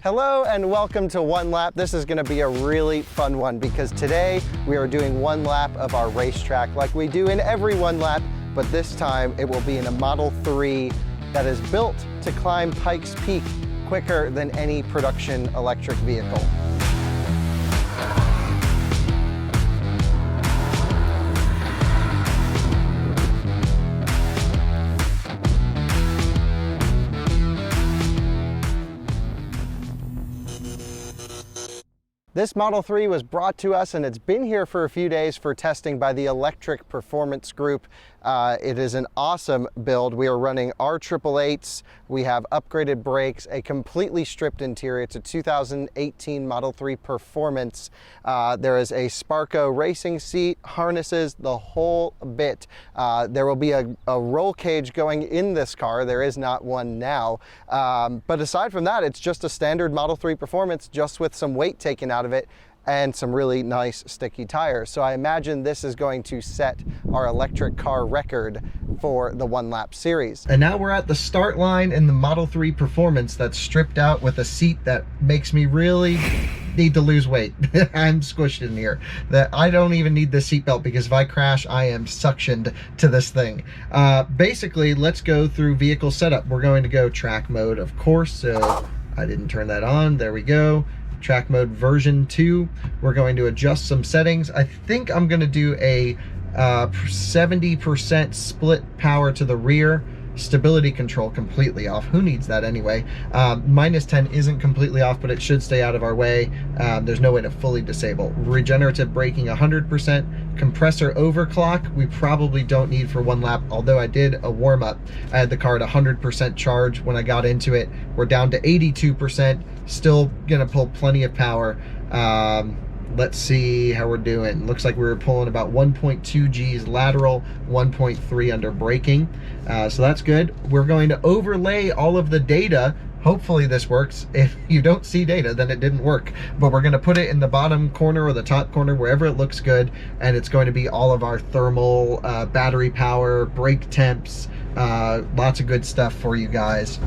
Hello and welcome to One Lap. This is going to be a really fun one because today we are doing one lap of our racetrack like we do in every one lap, but this time it will be in a Model 3 that is built to climb Pikes Peak quicker than any production electric vehicle. This Model 3 was brought to us and it's been here for a few days for testing by the Electric Performance Group. It is an awesome build. We are running R888s, we have upgraded brakes, a completely stripped interior. It's a 2018 Model 3 Performance. There is a Sparco racing seat, harnesses, the whole bit. There will be a roll cage going in this car. There is not one now. But aside from that, it's just a standard Model 3 Performance, just with some weight taken out of it and some really nice sticky tires. So I imagine this is going to set our electric car record for the one lap series. And now we're at the start line in the Model 3 Performance that's stripped out with a seat that makes me really need to lose weight. I'm squished in here. That I don't even need the seatbelt because if I crash, I am suctioned to this thing. Basically, let's go through vehicle setup. We're going to go track mode, of course. So I didn't turn that on. There we go. Track mode version 2. We're going to adjust some settings. I think I'm going to do a 70% split power to the rear. Stability control completely off. Who needs that anyway? -10 isn't completely off, but it should stay out of our way. There's no way to fully disable. Regenerative braking 100%. Compressor overclock we probably don't need for one lap, although I did a warm-up. I had the car at 100% charge when I got into it. We're down to 82%. Still gonna pull plenty of power. Let's see how we're doing. Looks like we were pulling about 1.2 G's lateral, 1.3 under braking. So that's good. We're going to overlay all of the data. Hopefully this works. If you don't see data, then it didn't work. But we're gonna put it in the bottom corner or the top corner, wherever it looks good. And it's going to be all of our thermal, battery power, brake temps, lots of good stuff for you guys,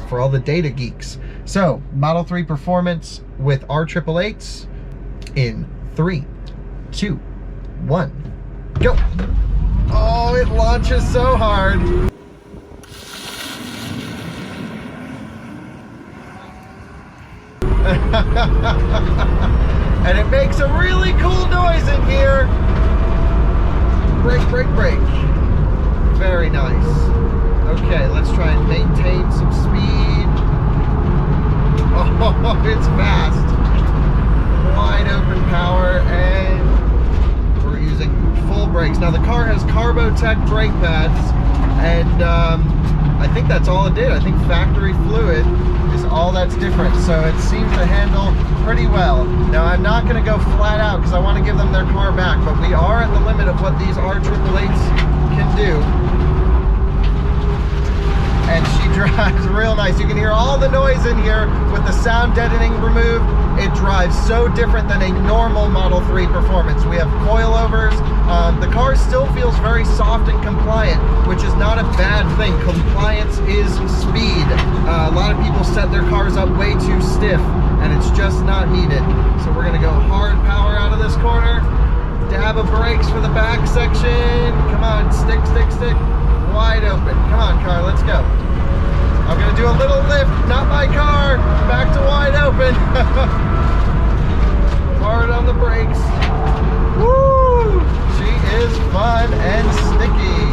for all the data geeks. So, Model 3 Performance with R888s in 3, 2, 1, go! Oh, it launches so hard! And it makes a really cool noise in here. Brake, brake, brake. Very nice. Okay, let's try and maintain some speed. Oh, it's fast. Wide open power, and we're using full brakes. Now the car has Carbotech brake pads, and I think that's all it did. I think factory fluid is all that's different, so it seems to handle pretty well. Now I'm not going to go flat out because I want to give them their car back, but we are at the limit of what these R888s can do. And she drives real nice. You can hear all the noise in here with the sound deadening removed. It drives so different than a normal Model 3 Performance. We have coilovers. The car still feels very soft and compliant, which is not a bad thing. Compliance is speed. A lot of people set their cars up way too stiff, and it's just not needed. So we're gonna go hard power out of this corner. Dab of brakes for the back section. Come on, stick, stick, stick. Wide open. Come on, car, let's go. I'm gonna do a little lift, not my car. Back to wide open. Hard on the brakes. Woo! She is fun and sticky.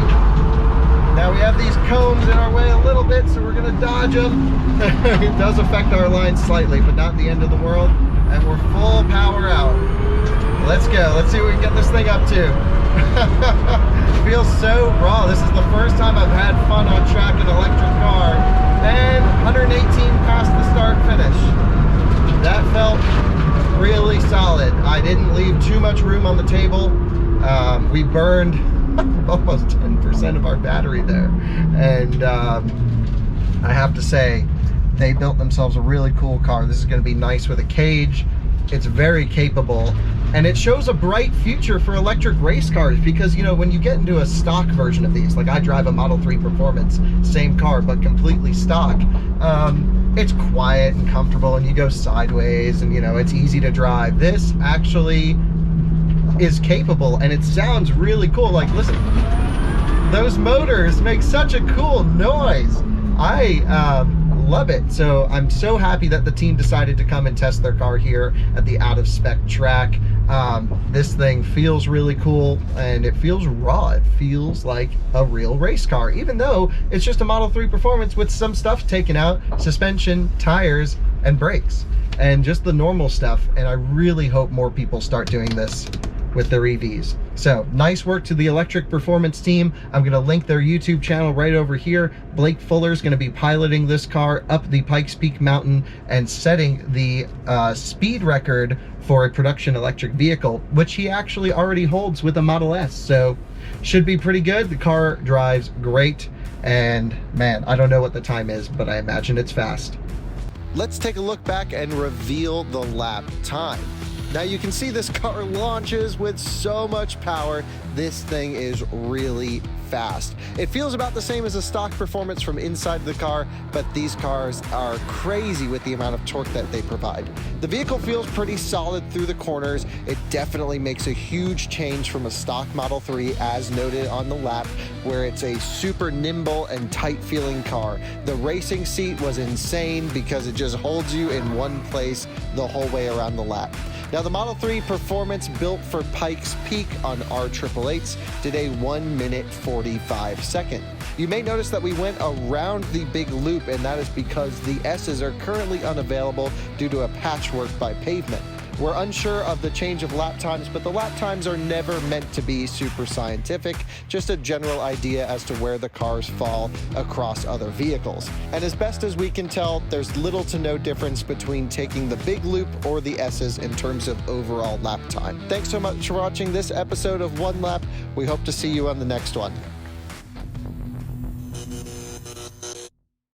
Now we have these cones in our way a little bit, so we're gonna dodge them. It does affect our line slightly, but not the end of the world. And we're full power out. Let's go. Let's see what we can get this thing up to. Feels so raw. This is the first time I've had fun on track an electric car. And 118 past the start finish. That felt really solid. I didn't leave too much room on the table. We burned almost 10% of our battery there. And I have to say, they built themselves a really cool car. This is going to be nice with a cage. It's very capable, and it shows a bright future for electric race cars because, you know, when you get into a stock version of these, like I drive a Model 3 Performance, same car, but completely stock, it's quiet and comfortable, and you go sideways, and you know, it's easy to drive. This actually is capable, and it sounds really cool. Like, listen, those motors make such a cool noise. I love it. So I'm so happy that the team decided to come and test their car here at the out of spec track. This thing feels really cool, and it feels raw. It feels like a real race car, even though it's just a Model 3 Performance with some stuff taken out: suspension, tires, and brakes, and just the normal stuff. And I really hope more people start doing this with their EVs. So nice work to the Electric Performance team. I'm gonna link their YouTube channel right over here. Blake Fuller's gonna be piloting this car up the Pikes Peak Mountain and setting the speed record for a production electric vehicle, which he actually already holds with a Model S. So should be pretty good. The car drives great, and man, I don't know what the time is, but I imagine it's fast. Let's take a look back and reveal the lap time. Now you can see this car launches with so much power. This thing is really fast. It feels about the same as a stock performance from inside the car, but these cars are crazy with the amount of torque that they provide. The vehicle feels pretty solid through the corners. It definitely makes a huge change from a stock Model 3, as noted on the lap, where it's a super nimble and tight feeling car. The racing seat was insane because it just holds you in one place the whole way around the lap. Now the Model 3 Performance, built for Pikes Peak on our 888s, did a 1 minute 45 second. You may notice that we went around the big loop, and that is because the S's are currently unavailable due to a patchwork by pavement. We're unsure of the change of lap times, but the lap times are never meant to be super scientific, just a general idea as to where the cars fall across other vehicles. And as best as we can tell, there's little to no difference between taking the big loop or the S's in terms of overall lap time. Thanks so much for watching this episode of One Lap. We hope to see you on the next one.